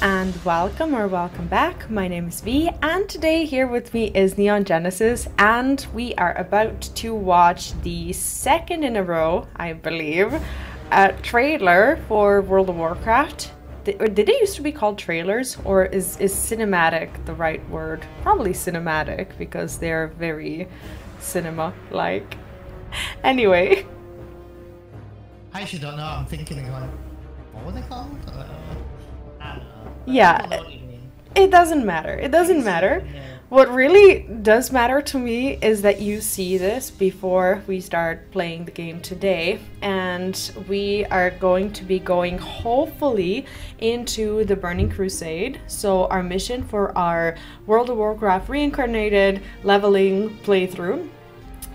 and welcome or welcome back. My name is V, and today here with me is Neon Genesis, and we are about to watch the second in a row, I believe, trailer for World of Warcraft. Did they used to be called trailers, or is cinematic the right word? Probably cinematic, because they're very cinema-like. Anyway. I actually don't know. I'm thinking like, what were they called? I don't know. Yeah, I don't know what you mean. It doesn't matter. It doesn't matter. Yeah. What really does matter to me is that you see this before we start playing the game today, and we are going to be going hopefully into the Burning Crusade. So our mission for our World of Warcraft reincarnated leveling playthrough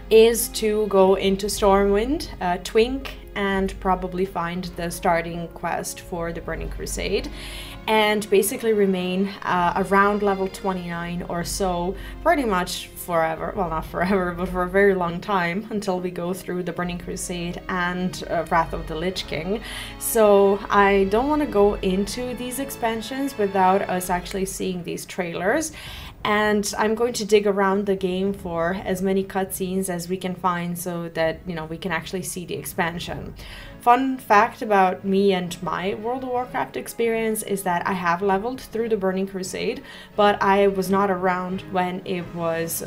is to go into Stormwind, Twink, and probably find the starting quest for the Burning Crusade, and basically remain around level 29 or so pretty much forever. Well, not forever, but for a very long time, until we go through the Burning Crusade and Wrath of the Lich King. So I don't want to go into these expansions without us actually seeing these trailers. And I'm going to dig around the game for as many cutscenes as we can find so that, you know, we can actually see the expansion. Fun fact about me and my World of Warcraft experience is that I have leveled through the Burning Crusade, but I was not around when it was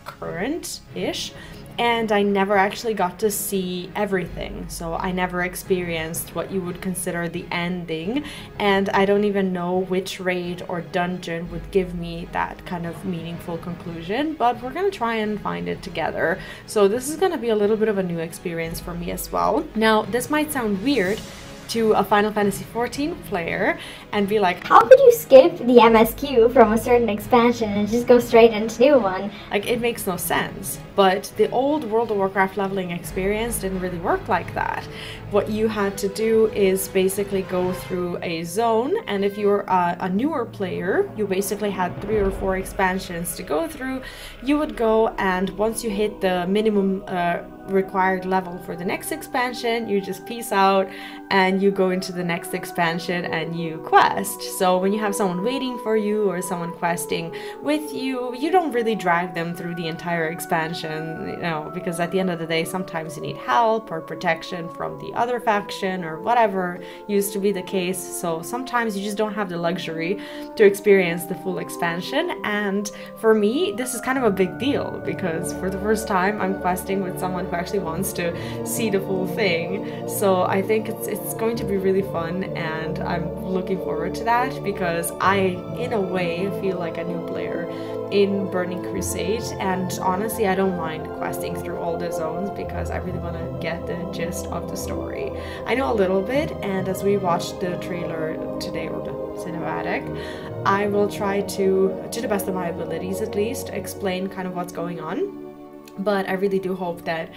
current-ish. And I never actually got to see everything, so I never experienced what you would consider the ending, and I don't even know which raid or dungeon would give me that kind of meaningful conclusion, but we're gonna try and find it together. So this is gonna be a little bit of a new experience for me as well. Now, this might sound weird to a Final Fantasy XIV player and be like, how could you skip the MSQ from a certain expansion and just go straight into new one? Like, it makes no sense. But the old World of Warcraft leveling experience didn't really work like that. What you had to do is basically go through a zone, and if you're a newer player, you basically had 3 or 4 expansions to go through. You would go, and once you hit the minimum required level for the next expansion, you just peace out and you go into the next expansion and you quest. So when you have someone waiting for you or someone questing with you, you don't really drag them through the entire expansion, you know, because at the end of the day, sometimes you need help or protection from the other faction or whatever used to be the case. So sometimes you just don't have the luxury to experience the full expansion. And for me, this is kind of a big deal, because for the first time I'm questing with someone who actually wants to see the full thing. So I think it's going to be really fun, and I'm looking forward to that, because I, in a way, feel like a new player in Burning Crusade, and honestly I don't mind questing through all the zones because I really want to get the gist of the story. I know a little bit, and as we watch the trailer today, or the cinematic, I will try to the best of my abilities at least, explain kind of what's going on. But I really do hope that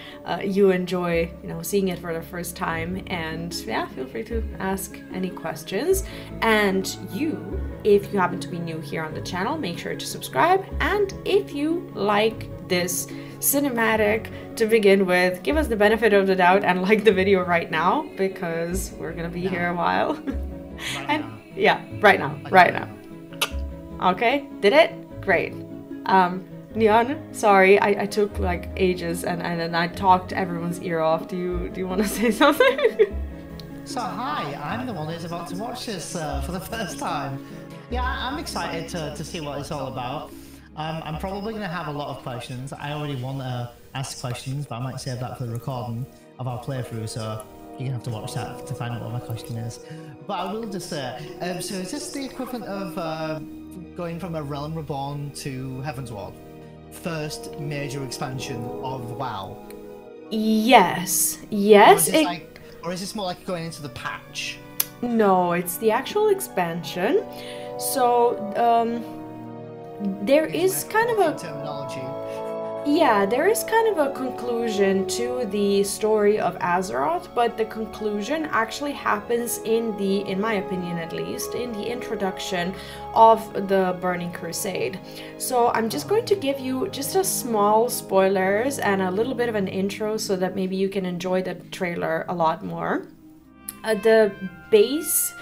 you enjoy, you know, seeing it for the first time, and yeah, feel free to ask any questions. And you, if you happen to be new here on the channel, make sure to subscribe. And if you like this cinematic to begin with, give us the benefit of the doubt and like the video right now, because we're gonna be here a while. Right now. Okay, did it? Great. Neon, sorry, I took like ages and I talked everyone's ear off. Do you want to say something? So hi, I'm the one who's about to watch this for the first time. Yeah, I'm excited to see what it's all about. I'm probably going to have a lot of questions. I already want to ask questions, but I might save that for the recording of our playthrough, so you're going to have to watch that to find out what my question is. But I will just say, so is this the equivalent of going from a Realm Reborn to Heavensward? First major expansion of WoW? Yes. Or is this more like going into the patch? No, it's the actual expansion. So, there is kind of a terminology. Yeah, there is kind of a conclusion to the story of Azeroth, but the conclusion actually happens in my opinion at least, in the introduction of the Burning Crusade. So I'm just going to give you just a small spoilers and a little bit of an intro so that maybe you can enjoy the trailer a lot more. The base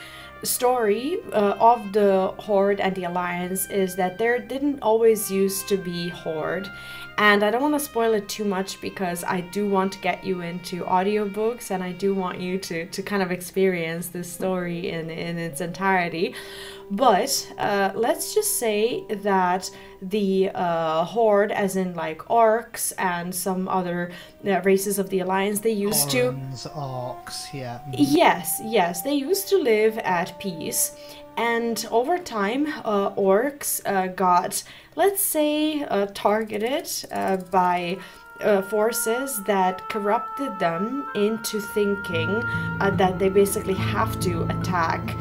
story of the Horde and the Alliance is that there didn't always used to be Horde. And I don't want to spoil it too much because I do want to get you into audiobooks and I do want you to kind of experience this story in its entirety. But let's just say that the Horde, as in like orcs and some other races of the Alliance, they used orcs, yeah. Yes, they used to live at peace. And over time, orcs got, let's say, targeted by forces that corrupted them into thinking that they basically have to attack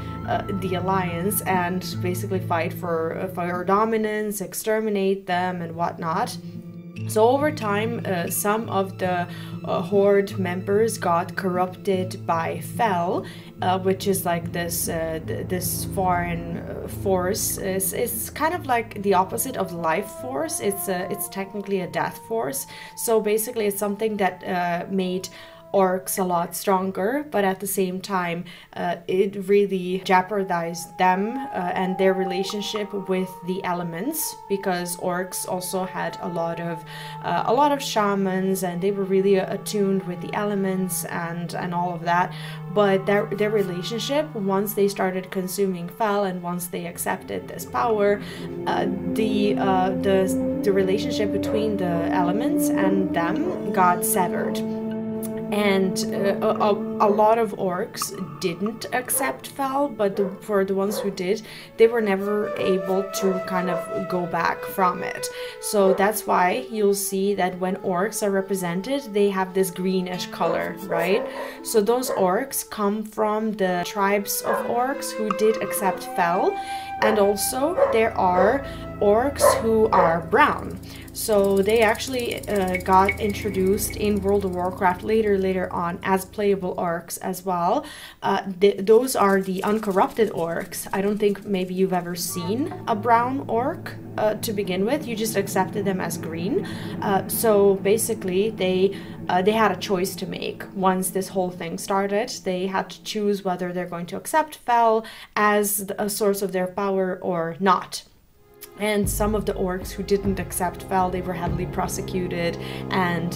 the Alliance and basically fight for dominance, exterminate them, and whatnot. So over time, some of the Horde members got corrupted by Fel, which is like this foreign force. It's kind of like the opposite of life force. It's technically a death force. So basically, it's something that made orcs a lot stronger, but at the same time it really jeopardized them and their relationship with the elements, because orcs also had a lot of shamans and they were really attuned with the elements and all of that. But their relationship, once they started consuming Fel and once they accepted this power, the relationship between the elements and them got severed. And a lot of orcs didn't accept Fel, but for the ones who did, they were never able to kind of go back from it. So that's why you'll see that when orcs are represented, they have this greenish color, right? So those orcs come from the tribes of orcs who did accept Fel, and also there are orcs who are brown. So they actually got introduced in World of Warcraft later on as playable orcs as well. Those are the uncorrupted orcs. I don't think maybe you've ever seen a brown orc to begin with. You just accepted them as green. So basically they had a choice to make once this whole thing started. They had to choose whether they're going to accept Fel as a source of their power or not. And some of the orcs who didn't accept Fel, they were heavily prosecuted and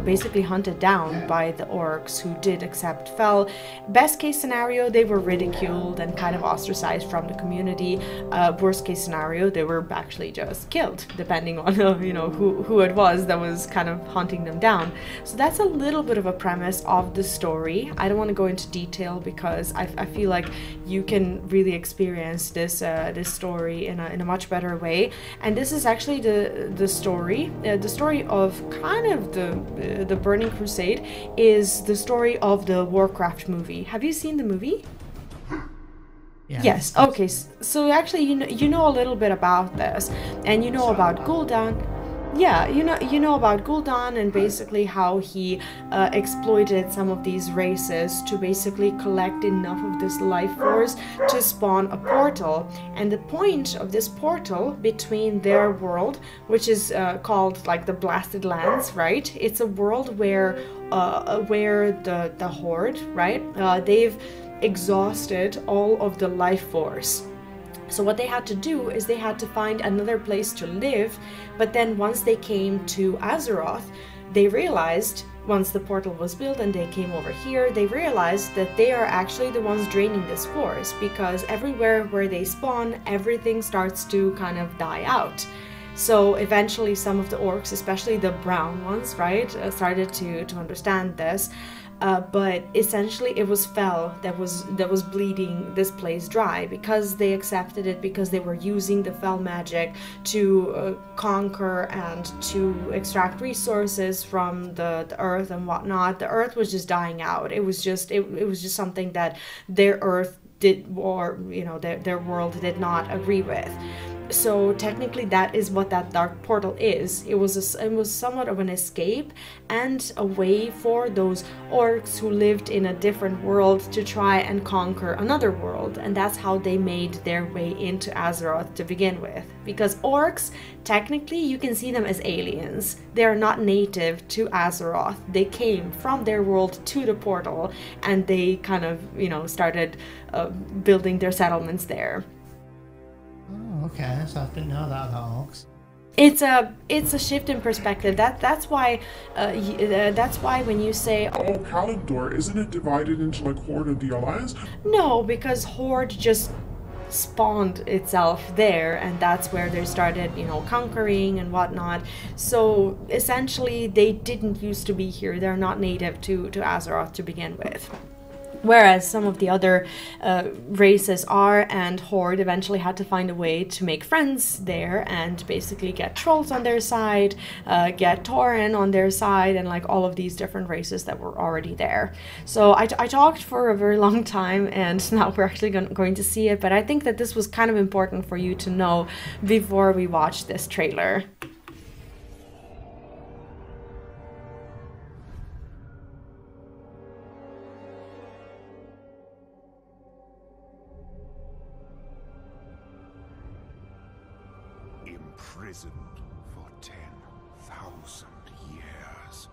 basically hunted down by the orcs who did accept Fel. Best case scenario, they were ridiculed and kind of ostracized from the community. Worst case scenario, they were actually just killed, depending on who it was that was kind of hunting them down. So that's a little bit of a premise of the story. I don't want to go into detail because I feel like you can really experience this story in a much better way. And this is actually the story of kind of the Burning Crusade is the story of the Warcraft movie. Have you seen the movie? Yeah. Yes. Okay. So actually, you know a little bit about this, and you know about Gul'dan. Yeah, you know about Gul'dan and basically how he exploited some of these races to basically collect enough of this life force to spawn a portal. And the point of this portal between their world, which is called like the Blasted Lands, right? It's a world where the Horde, right? They've exhausted all of the life force. So what they had to do is they had to find another place to live, but then once they came to Azeroth, they realized, once the portal was built and they came over here, they realized that they are actually the ones draining this force, because everywhere where they spawn, everything starts to kind of die out. So eventually some of the orcs, especially the brown ones, right, started to understand this. But essentially it was Fel that was bleeding this place dry, because they accepted it, because they were using the Fel magic to conquer and to extract resources from the earth and whatnot. The earth was just dying out. It was just something that their earth did, or their world did not agree with. So technically that is what that dark portal is. It was somewhat of an escape and a way for those orcs who lived in a different world to try and conquer another world, and that's how they made their way into Azeroth to begin with. Because orcs, technically you can see them as aliens. They are not native to Azeroth. They came from their world to the portal, and they kind of, you know, started building their settlements there. Oh, okay, so I didn't know that about orcs. It's a shift in perspective. That's why when you say, Oh, Kalimdor, isn't it divided into like Horde and the Alliance? no, because Horde just spawned itself there, and that's where they started, you know, conquering and whatnot. So essentially they didn't used to be here. They're not native to Azeroth to begin with. Whereas some of the other races are, and Horde eventually had to find a way to make friends there and basically get trolls on their side, get Tauren on their side, and like all of these different races that were already there. So I talked for a very long time, and now we're actually going to see it, but I think that this was kind of important for you to know before we watch this trailer. Imprisoned for 10,000 years.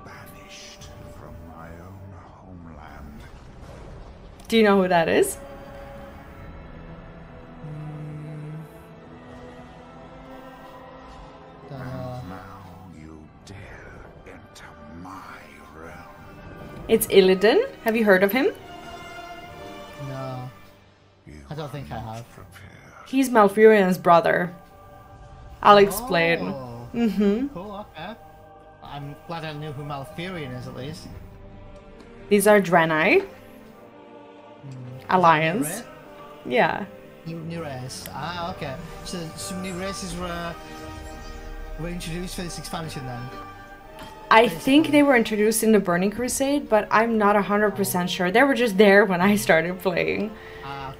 Banished from my own homeland. Do you know who that is? Now you dare enter my realm. It's Illidan. Have you heard of him? No, I don't think I have. He's Malfurion's brother. I'll explain. Oh, Mm-hmm. cool, okay. I'm glad I knew who Malfurion is at least. These are Draenei. Alliance. New, Yeah. new race. Ah, okay. So some new races were introduced for this expansion then. I think they were introduced in the Burning Crusade, but I'm not 100% sure. They were just there when I started playing.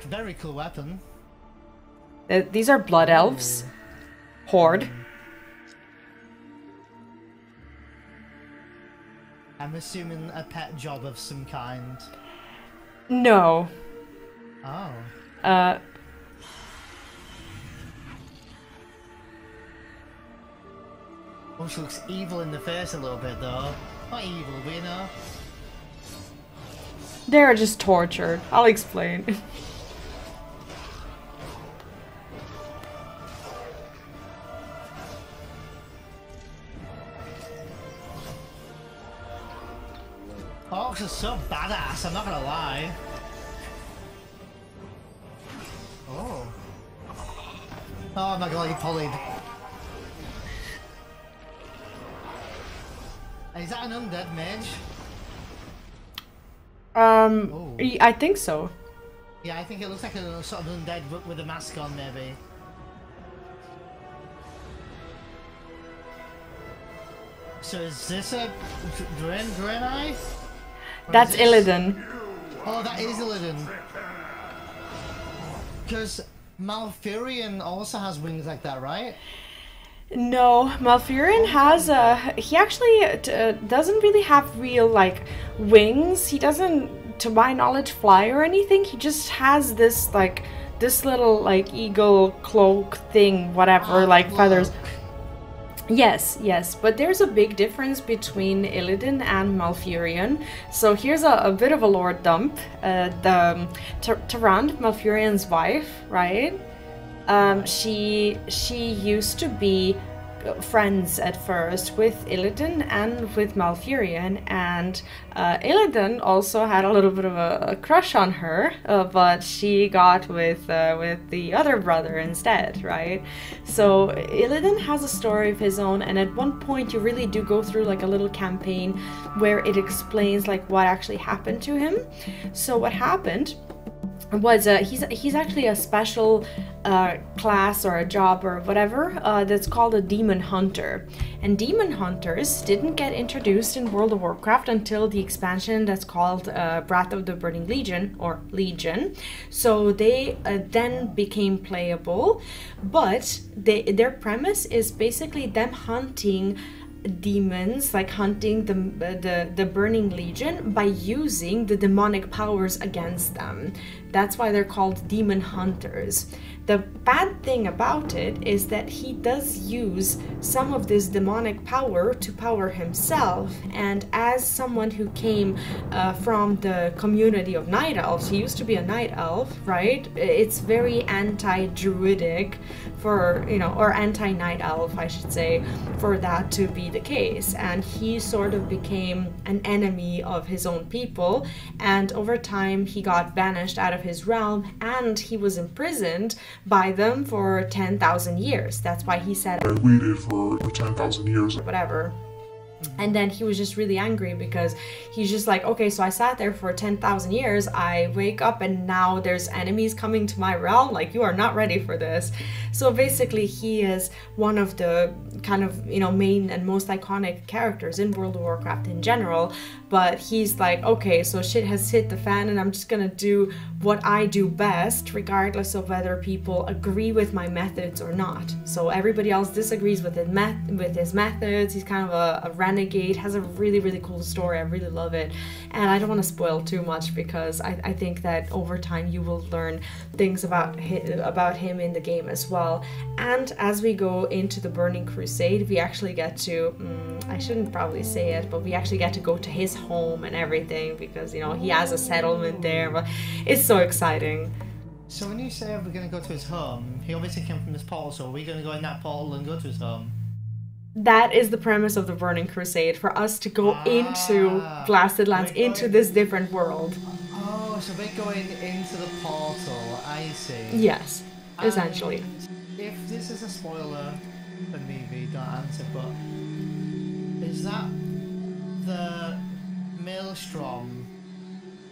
Very cool weapon. These are Blood Elves. Horde. I'm assuming a pet job of some kind. No. Oh. Oh, she looks evil in the face a little bit though. Not evil, but you know. They're just tortured. I'll explain. Orcs are so badass, I'm not gonna lie. Oh. Oh my god, he polyed. Is that an undead mage? Oh. I think so. Yeah, I think it looks like a sort of undead with a mask on, maybe. So is this a Draenei? That's Illidan. Oh, that is Illidan. Because Malfurion also has wings like that, right? No, Malfurion has he actually doesn't really have real like wings. He doesn't, to my knowledge, fly or anything. He just has this like this little like eagle cloak thing, whatever, like feathers. Yes, but there's a big difference between Illidan and Malfurion. So here's a bit of a lore dump. Tyrande, Malfurion's wife, right? She used to be friends at first with Illidan and with Malfurion, and Illidan also had a little bit of a crush on her, but she got with the other brother instead, right? So Illidan has a story of his own, and at one point you really do go through like a little campaign where it explains like what actually happened to him. So what happened was he's actually a special class or a job or whatever that's called a demon hunter. And demon hunters didn't get introduced in World of Warcraft until the expansion that's called Wrath of the Burning Legion, or Legion. So they then became playable, but their premise is basically them hunting demons, like hunting the Burning Legion by using the demonic powers against them. That's why they're called demon hunters. The bad thing about it is that he does use some of this demonic power to power himself, and as someone who came from the community of night elves, he used to be a night elf, right? It's very anti-druidic for, you know, or anti-night elf, I should say, for that to be the case. And he sort of became an enemy of his own people, and over time he got banished out of his realm, and he was imprisoned by them for 10,000 years. That's why he said I waited for 10,000 years. whatever. And then he was just really angry because he's just like, okay, so I sat there for 10,000 years, I wake up and now there's enemies coming to my realm, like, you are not ready for this. So basically he is one of the kind of, you know, main and most iconic characters in World of Warcraft in general, but he's like, okay, so shit has hit the fan and I'm just gonna do what I do best, regardless of whether people agree with my methods or not. So everybody else disagrees with his methods. He's kind of a renegade, has a really, really cool story. I really love it. And I don't want to spoil too much because I think that over time you will learn things about him in the game as well. And as we go into the Burning Crusade, we actually get to, I shouldn't probably say it, but we actually get to go to his home and everything because, you know, he has a settlement there. But it's so exciting. So when you say we're going to go to his home, he obviously came from this portal, so are we going to go in that portal and go to his home? That is the premise of the Burning Crusade, for us to go into Blasted Lands, into this different world. Oh, so we're going into the portal, I see. Yes, essentially. And if this is a spoiler for me, we don't answer, but is that the maelstrom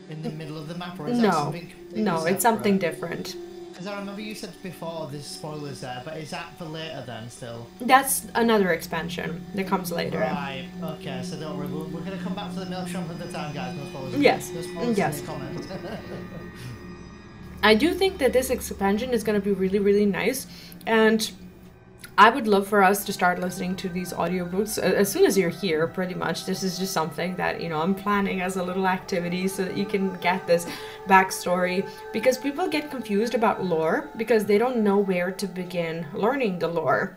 in the middle of the map, or is that something No, it's something different. Because I remember you said before there's spoilers there, but is that for later then still? That's another expansion that comes later. Right, okay, so don't worry, we're going to come back to the maelstrom at the time, guys. No spoilers. Yes, No spoilers yes. in the comments. I do think that this expansion is going to be really, really nice, and I would love for us to start listening to these audiobooks as soon as you're here, pretty much. This is just something that, you know, I'm planning as a little activity so that you can get this backstory, because people get confused about lore because they don't know where to begin learning the lore.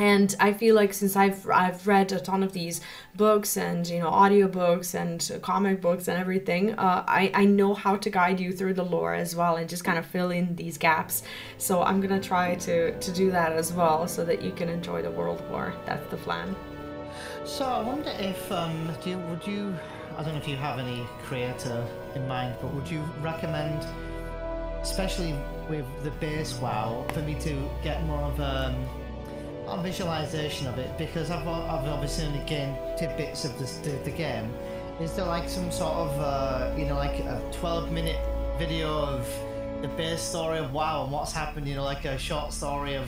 And I feel like since I've read a ton of these books and, you know, audiobooks and comic books and everything, I know how to guide you through the lore as well and just kind of fill in these gaps. So I'm gonna try to do that as well so that you can enjoy the world more. That's the plan. So I wonder if, would you, I don't know if you have any creator in mind, but would you recommend, especially with the base WoW, for me to get more of a visualization of it, because I've obviously only gained tidbits of the game. Is there like some sort of you know, like a 12-minute video of the base story of WoW and what's happened, you know, like a short story of,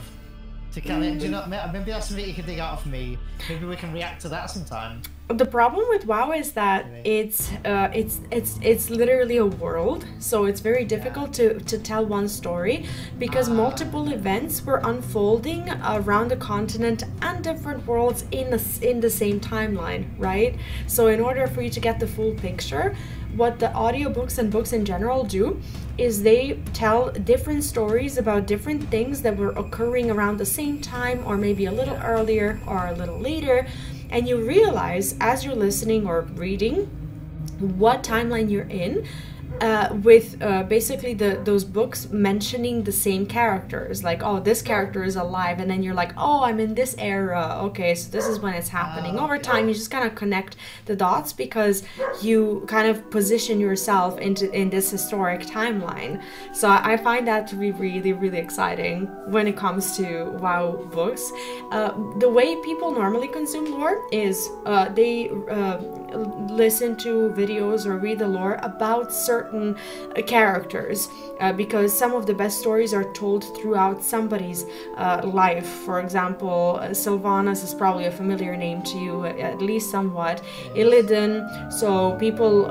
to kind of, do you know, maybe that's something you can dig out of me. Maybe we can react to that sometime. The problem with WoW is that it's literally a world, so it's very difficult to tell one story because multiple events were unfolding around the continent and different worlds in the same timeline, right? So in order for you to get the full picture, what the audiobooks and books in general do is they tell different stories about different things that were occurring around the same time, or maybe a little earlier or a little later. And you realize as you're listening or reading what timeline you're in, with basically those books mentioning the same characters, like, oh, this character is alive, and then you're like, oh, I'm in this era, okay, so this is when it's happening. Over time you just kind of connect the dots because you kind of position yourself in this historic timeline. So I find that to be really, really exciting when it comes to WoW books. The way people normally consume lore is they listen to videos or read the lore about certain characters, because some of the best stories are told throughout somebody's life. For example, Sylvanas is probably a familiar name to you, at least somewhat. Illidan, so people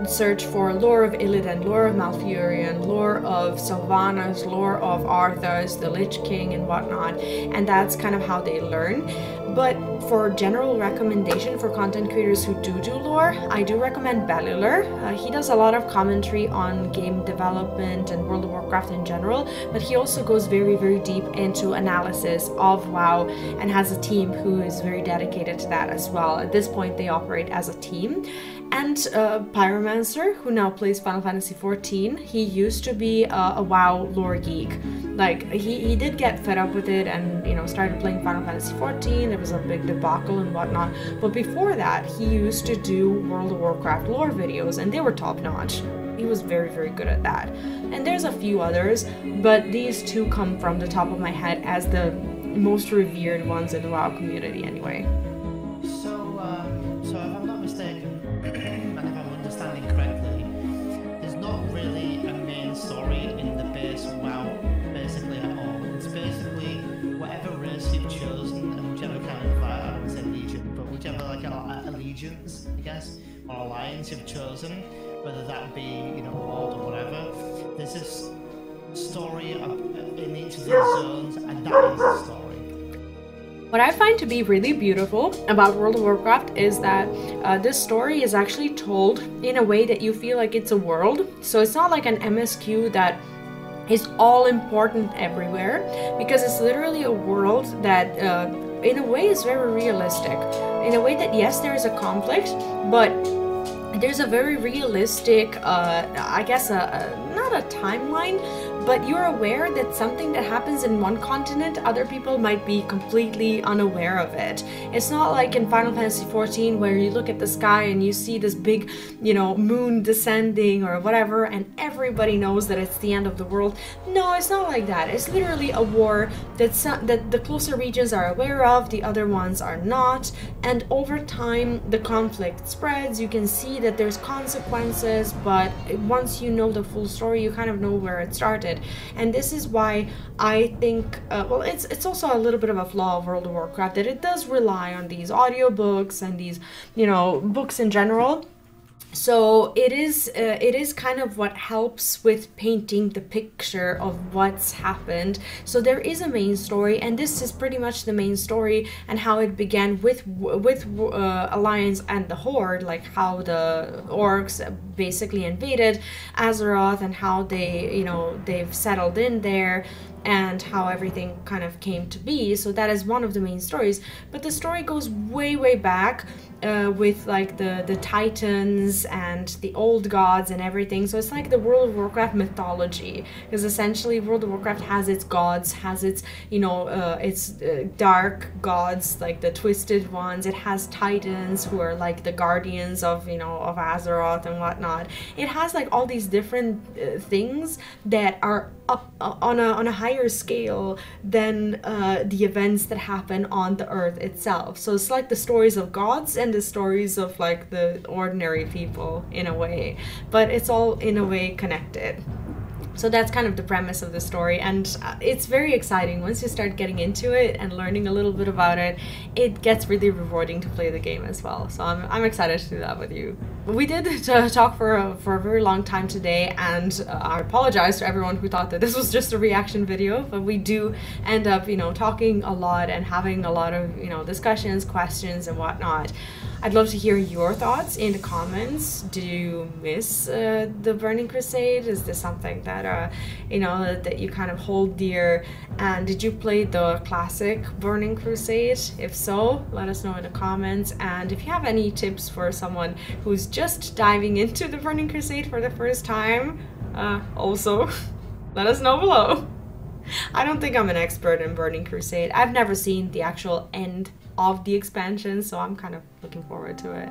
search for lore of Illidan, lore of Malfurion, lore of Sylvanas, lore of Arthas, the Lich King and whatnot, and that's kind of how they learn. But for general recommendation for content creators who do lore, I do recommend Bellular. He does a lot of commentary on game development and World of Warcraft in general, but he also goes very, very deep into analysis of WoW and has a team who is very dedicated to that as well. At this point, they operate as a team. And Pyromancer, who now plays Final Fantasy XIV, he used to be a WoW lore geek. Like, he did get fed up with it and, you know, started playing Final Fantasy XIV. There was a big debacle and whatnot. But before that, he used to do World of Warcraft lore videos, and they were top-notch. He was very, very good at that. And there's a few others, but these two come from the top of my head as the most revered ones in the WoW community anyway. So if I'm not mistaken, and if I'm understanding correctly, there's not really a main story in the base WoW basically at all. It's basically whatever race you've chosen and whichever kind of, I don't want to say legion, but whichever like allegiance, I guess, or alliance you've chosen, whether that be, you know, Lord or whatever, there's this story in each of these zones, and that is the story. What I find to be really beautiful about World of Warcraft is that this story is actually told in a way that you feel like it's a world. So it's not like an MSQ that is all important everywhere, because it's literally a world that in a way is very realistic. In a way that, yes, there is a conflict, but there's a very realistic, I guess, not a timeline, but you're aware that something that happens in one continent, other people might be completely unaware of it. It's not like in Final Fantasy XIV where you look at the sky and you see this big, you know, moon descending or whatever, and everybody knows that it's the end of the world. No, it's not like that. It's literally a war that the closer regions are aware of, the other ones are not, and over time the conflict spreads. You can see that there's consequences, but once you know the full story, you kind of know where it started. And this is why I think, well, it's also a little bit of a flaw of World of Warcraft, that it does rely on these audiobooks and these, you know, books in general. So it is kind of what helps with painting the picture of what's happened. So there is a main story, and this is pretty much the main story, and how it began with Alliance and the Horde, like how the orcs basically invaded Azeroth and how they, you know, they've settled in there, and how everything kind of came to be. So that is one of the main stories, but the story goes way, way back with like the Titans and the old gods and everything. So it's like the World of Warcraft mythology, because essentially World of Warcraft has its gods, has its, you know, its dark gods, like the twisted ones. It has Titans who are like the guardians of, you know, of Azeroth and whatnot. It has like all these different things that are up on a higher scale than the events that happen on the earth itself. So it's like the stories of gods and the stories of like the ordinary people in a way, but it's all in a way connected. So that's kind of the premise of the story, and it's very exciting. Once you start getting into it and learning a little bit about it, it gets really rewarding to play the game as well. So I'm excited to do that with you. We did talk for a very long time today, and I apologize to everyone who thought that this was just a reaction video, but we do end up, you know, talking a lot and having a lot of, you know, discussions, questions and whatnot. I'd love to hear your thoughts in the comments. Do you miss the Burning Crusade? Is this something that, you know, that you kind of hold dear? And did you play the classic Burning Crusade? If so, let us know in the comments. And if you have any tips for someone who's just diving into the Burning Crusade for the first time, also let us know below. I don't think I'm an expert in Burning Crusade. I've never seen the actual end of the expansion, so I'm kind of looking forward to it.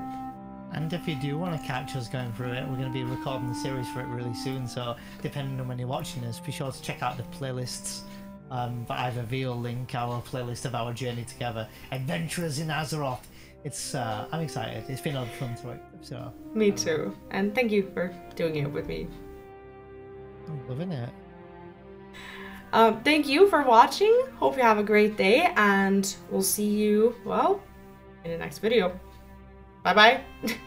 And if you do want to catch us going through it, we're going to be recording the series for it really soon, so depending on when you're watching this, be sure to check out the playlists that either V or link our playlist of our journey together. Adventurers in Azeroth, it's I'm excited. It's been a lot of fun to so. Me too. And thank you for doing it with me. I'm loving it. Thank you for watching. Hope you have a great day, and we'll see you, well, in the next video. Bye bye.